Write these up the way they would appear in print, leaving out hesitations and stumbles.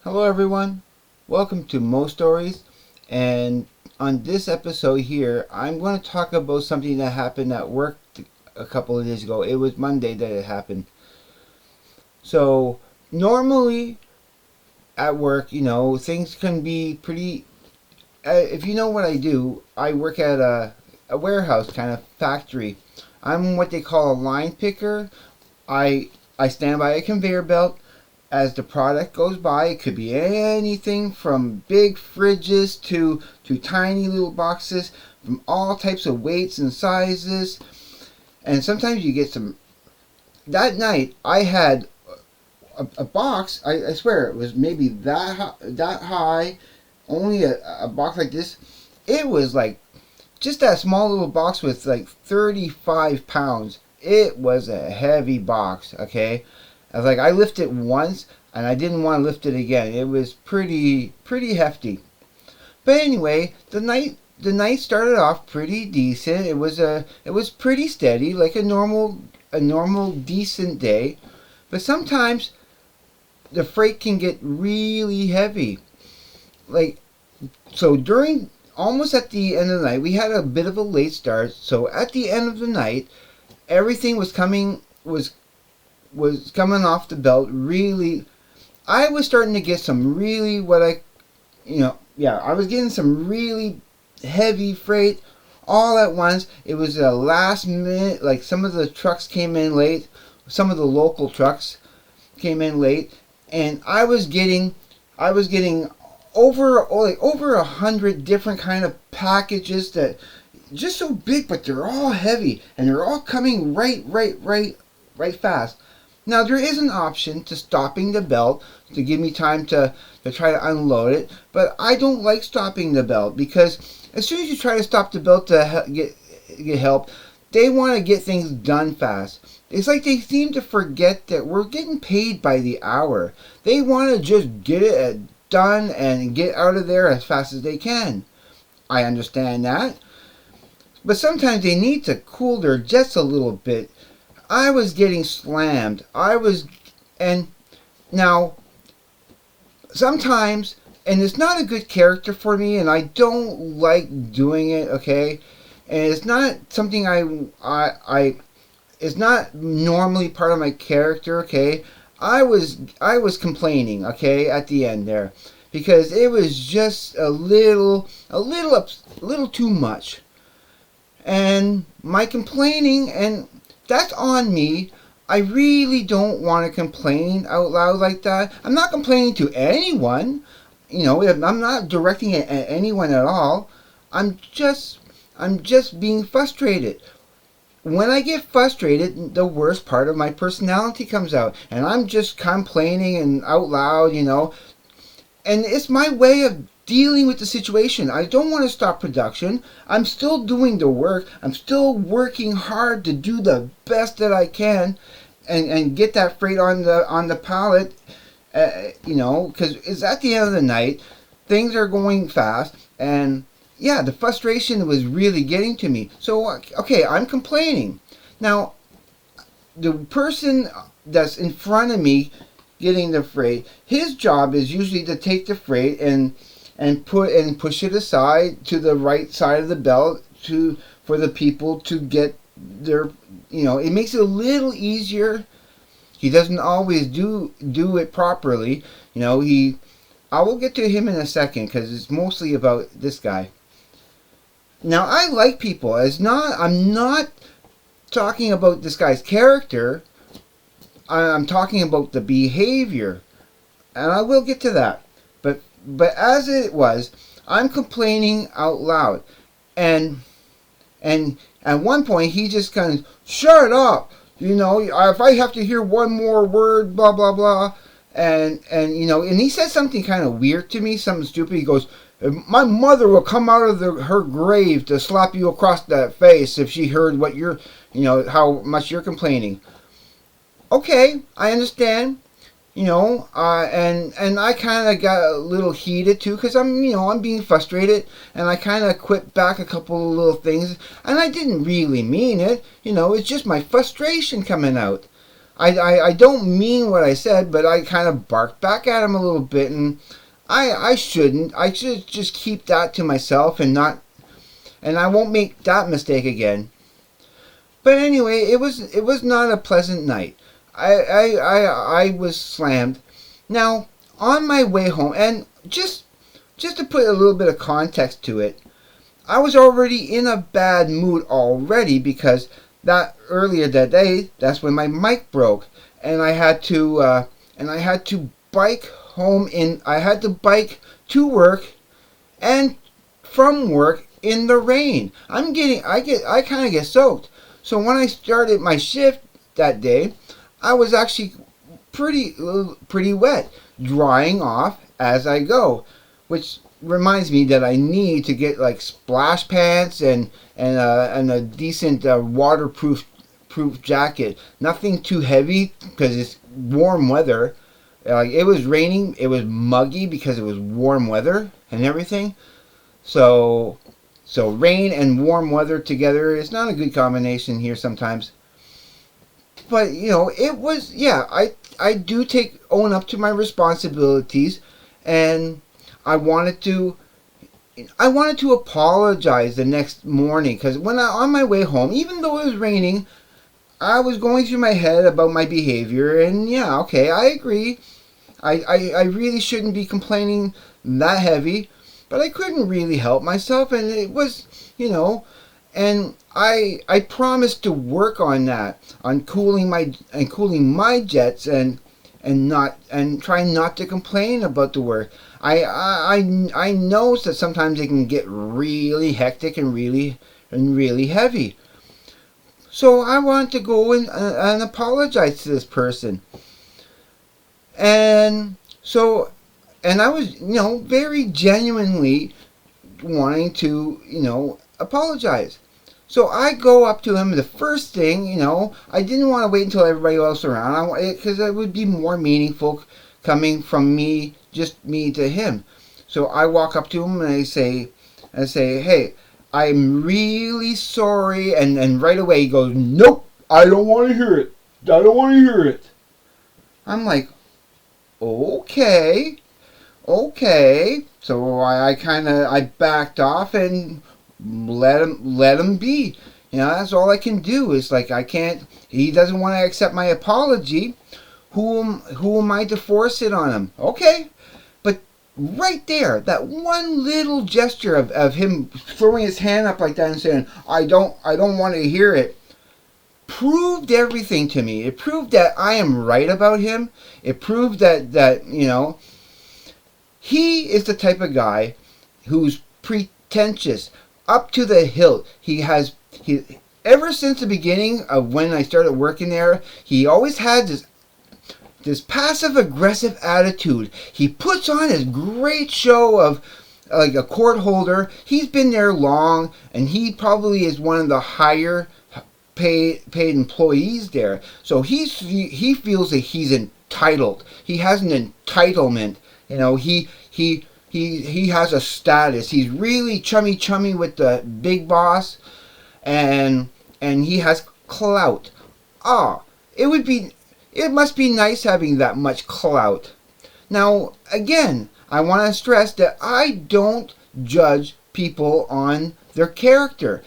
Hello everyone, welcome to Moestories, and on this episode here I'm going to talk about something that happened at work a couple of days ago. It was Monday that it happened. So normally at work, things can be pretty, if you know what I do, I work at a warehouse kind of factory. I'm what they call a line picker. I stand by a conveyor belt as the product goes by. It could be anything from big fridges to tiny little boxes from all types of weights and sizes. And sometimes you get some. That night I had a box. I swear it was maybe that high, only a box like this. It was like just that small little box with like 35 pounds. It was a heavy box, okay? I was like, I lifted it once and I didn't want to lift it again. It was pretty hefty. But anyway, the night started off pretty decent. It was pretty steady, like a normal decent day. But sometimes the freight can get really heavy. Like so during almost at the end of the night, we had a bit of a late start. So at the end of the night, everything was coming off the belt. Really, I was starting to get some really I was getting some really heavy freight all at once. It was a last minute. Like some of the trucks came in late. Some of the local trucks came in late, and I was getting over 100 different kind of packages that just so big, but they're all heavy and they're all coming right fast. Now there is an option to stopping the belt to give me time to try to unload it, but I don't like stopping the belt because as soon as you try to stop the belt to get help, they want to get things done fast. It's like they seem to forget that we're getting paid by the hour. They want to just get it done and get out of there as fast as they can. I understand that. But sometimes they need to cool their jets a little bit. I was getting slammed. And now, sometimes, and it's not a good character for me, and I don't like doing it, okay? And it's not something it's not normally part of my character, okay? I was complaining, okay, at the end there, because it was just a little too much. And my complaining, and that's on me. I really don't want to complain out loud like that. I'm not complaining to anyone. I'm not directing it at anyone at all. I'm just being frustrated. When I get frustrated, the worst part of my personality comes out, and I'm just complaining and out loud. And it's my way of dealing with the situation. I don't want to stop production. I'm still doing the work. I'm still working hard to do the best that I can, and get that freight on the pallet. Because it's at the end of the night. Things are going fast, and yeah, the frustration was really getting to me. So okay, I'm complaining. Now, the person that's in front of me getting the freight, his job is usually to take the freight and push it aside to the right side of the belt for the people to get their. It makes it a little easier. He doesn't always do it properly. I will get to him in a second because it's mostly about this guy. Now I like people. I'm not talking about this guy's character. I'm talking about the behavior, and I will get to that. But as it was, I'm complaining out loud, and at one point he just kind of shut up. If I have to hear one more word, blah blah blah, and he said something kind of weird to me, something stupid. He goes, "My mother will come out of her grave to slap you across the face if she heard what how much you're complaining." Okay, I understand. And I kind of got a little heated too because I'm being frustrated, and I kind of quit back a couple of little things, and I didn't really mean it. It's just my frustration coming out. I don't mean what I said, but I kind of barked back at him a little bit, and I shouldn't. I should just keep that to myself and I won't make that mistake again. But anyway, it was not a pleasant night. I was slammed. Now, on my way home, and just to put a little bit of context to it, I was already in a bad mood already because that earlier that day, that's when my mic broke, and I had to bike home in. I had to bike to work and from work in the rain. I kind of get soaked. So when I started my shift that day, I was actually pretty wet, drying off as I go, which reminds me that I need to get like splash pants and a decent waterproof jacket. Nothing too heavy because it's warm weather. Like it was raining, it was muggy because it was warm weather and everything. So rain and warm weather together is not a good combination here sometimes. But it was, yeah, I do own up to my responsibilities, and I wanted to apologize the next morning because on my way home, even though it was raining, I was going through my head about my behavior, and yeah, okay, I agree. I really shouldn't be complaining that heavy, but I couldn't really help myself, and it was, and I promised to work on that, on cooling my jets and trying not to complain about the work. I know that sometimes it can get really hectic and really heavy. So I wanted to go and apologize to this person. And so, and I was, very genuinely wanting to, apologize. So I go up to him. The first thing, I didn't want to wait until everybody else around, because it would be more meaningful coming from me, just me to him. So I walk up to him and I say, hey, I'm really sorry. And right away he goes, nope, I don't want to hear it. I don't want to hear it. I'm like, okay. So I backed off and let him be. That's all I can do. Is like I can't. He doesn't want to accept my apology. Who am I to force it on him? Okay, but right there, that one little gesture of him throwing his hand up like that and saying, I don't want to hear it, proved everything to me. It proved that I am right about him. It proved that he is the type of guy who's pretentious up to the hilt. He ever since the beginning of when I started working there, he always had this passive aggressive attitude. He puts on his great show of like a court holder. He's been there long, and he probably is one of the higher paid employees there. So he feels that he's entitled. He has an entitlement. He has a status. He's really chummy with the big boss, and he has clout. It must be nice having that much clout. Now, again, I want to stress that I don't judge people on their character.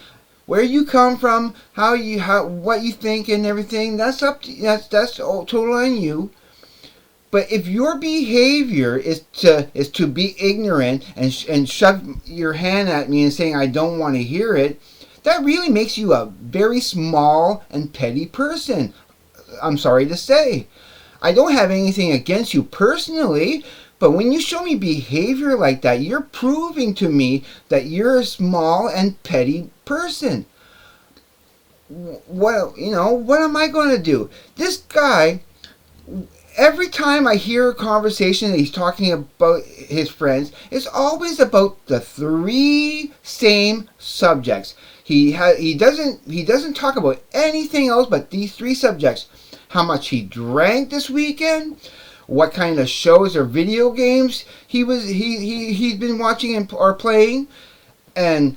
Where you come from, what you think and everything, that's total on you. But if your behavior is to be ignorant and shove your hand at me and saying I don't want to hear it, that really makes you a very small and petty person. I'm sorry to say. I don't have anything against you personally, but when you show me behavior like that, you're proving to me that you're a small and petty person. What am I going to do? This guy, every time I hear a conversation that he's talking about his friends, it's always about the three same subjects. He doesn't talk about anything else but these three subjects. How much he drank this weekend, what kind of shows or video games he's been watching or playing, and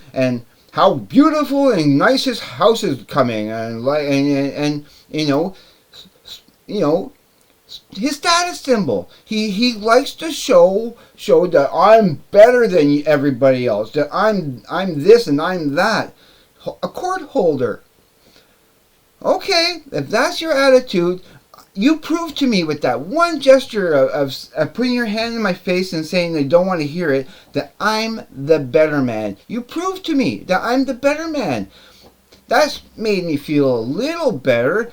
how beautiful and nice his house is coming, and you know, his status symbol. He likes to show that I'm better than everybody else. That I'm this and I'm that. A court holder. Okay, if that's your attitude, you prove to me with that one gesture of putting your hand in my face and saying they don't want to hear it that I'm the better man. You prove to me that I'm the better man. That's made me feel a little better,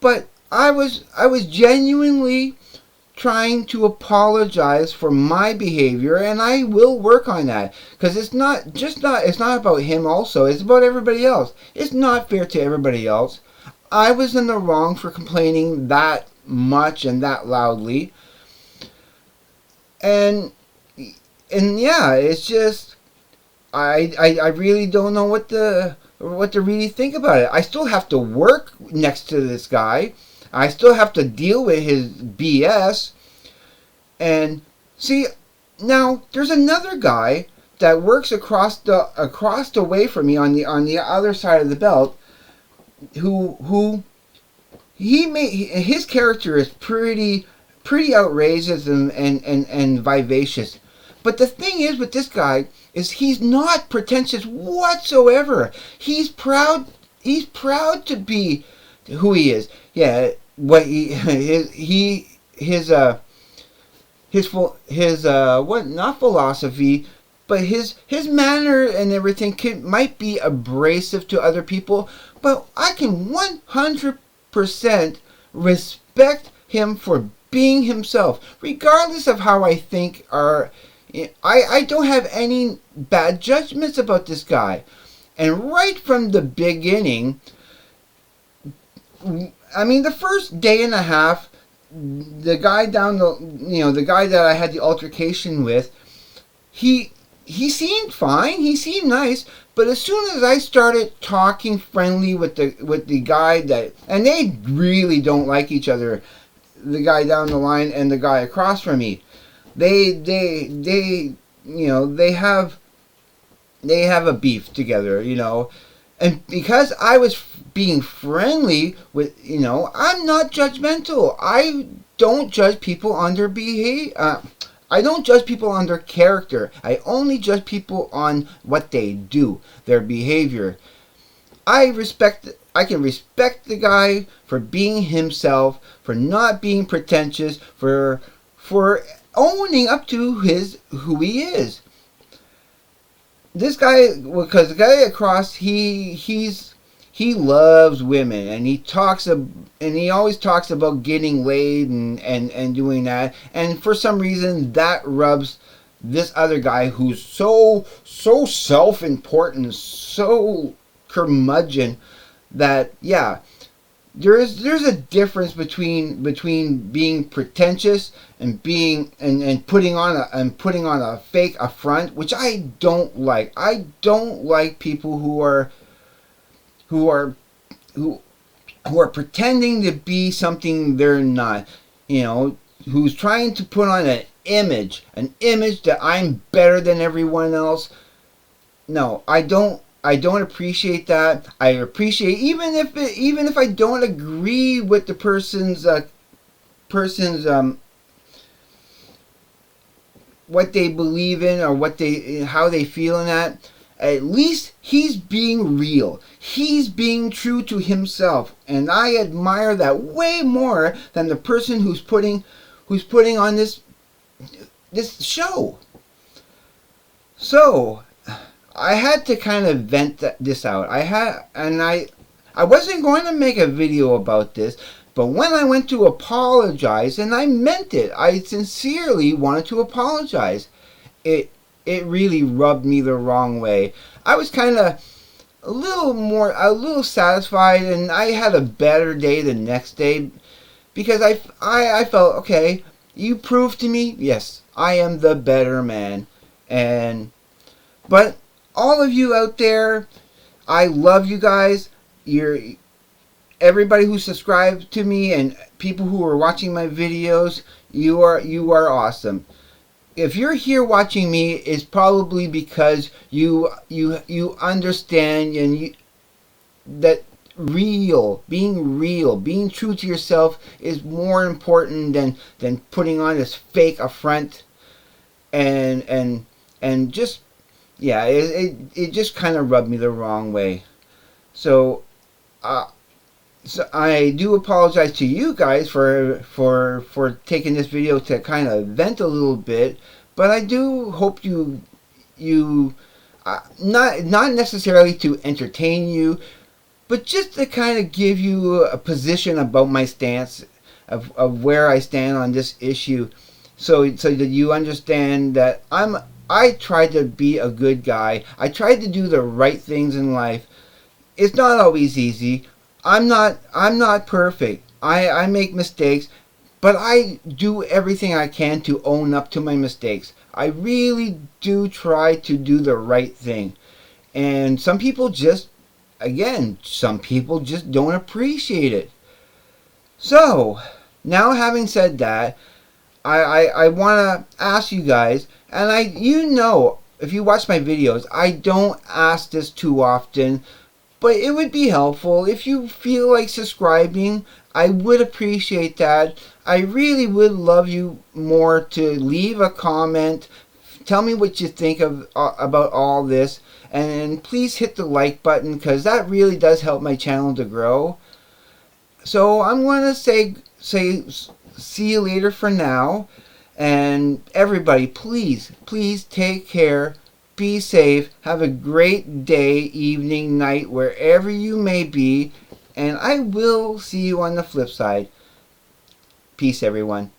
but I was genuinely trying to apologize for my behavior, and I will work on that, because it's not about him also, it's about everybody else. It's not fair to everybody else. I was in the wrong for complaining that much and that loudly. And yeah, it's just I really don't know what to really think about it. I still have to work next to this guy. I still have to deal with his BS. And see, now there's another guy that works across the way from me on the other side of the belt, who his character is pretty outrageous and vivacious. But the thing is with this guy is he's not pretentious whatsoever. He's proud to be who he is. Yeah, what his what, not philosophy, but his manner and everything might be abrasive to other people, but I can 100% respect him for being himself, regardless of how I think. I don't have any bad judgments about this guy. And right from the beginning, I mean, the first day and a half, the guy the guy that I had the altercation with, he seemed fine. He seemed nice. But as soon as I started talking friendly with the guy and they really don't like each other, the guy down the line and the guy across from me, they have a beef together, and because I was being friendly with, I'm not judgmental. I don't judge people on their behavior. I don't judge people on their character. I only judge people on what they do, their behavior. I can respect the guy for being himself, for not being pretentious, for owning up to who he is. This guy, because the guy across, he loves women, and he always talks about getting laid and doing that, and for some reason that rubs this other guy, who's so self-important, so curmudgeon, that yeah, there's a difference between being pretentious and putting on a fake affront, which I don't like. I don't like people who are pretending to be something they're not. Who's trying to put on an image that I'm better than everyone else. No, I don't appreciate that. I appreciate, even if I don't agree with the person's what they believe in, or how they feel in that. At least he's being real. He's being true to himself, and I admire that way more than the person who's putting on this show. So I had to kind of vent this out. I wasn't going to make a video about this, but when I went to apologize, and I meant it, I sincerely wanted to apologize, it really rubbed me the wrong way. I was kind of a little satisfied, and I had a better day the next day, because I felt, okay, you proved to me, yes, I am the better man. But all of you out there, I love you guys. Everybody who subscribed to me and people who are watching my videos, you are awesome. If you're here watching me, it's probably because you understand, and that being true to yourself is more important than putting on this fake affront and just yeah, it just kind of rubbed me the wrong way. So uh, so I do apologize to you guys for taking this video to kind of vent a little bit, but I do hope you not necessarily to entertain you, but just to kind of give you a position about my stance of where I stand on this issue, so that you understand that I tried to be a good guy. I tried to do the right things in life. It's not always easy. I'm not perfect. I make mistakes, but I do everything I can to own up to my mistakes. I really do try to do the right thing. And some people just don't appreciate it. So, now having said that, I want to ask you guys, and if you watch my videos, I don't ask this too often, but it would be helpful if you feel like subscribing. I would appreciate that. I really would love you more to leave a comment. Tell me what you think of about all this, and please hit the like button because that really does help my channel to grow. So I'm going to say see you later for now, and everybody, please take care. Be safe. Have a great day, evening, night, wherever you may be. And I will see you on the flip side. Peace, everyone.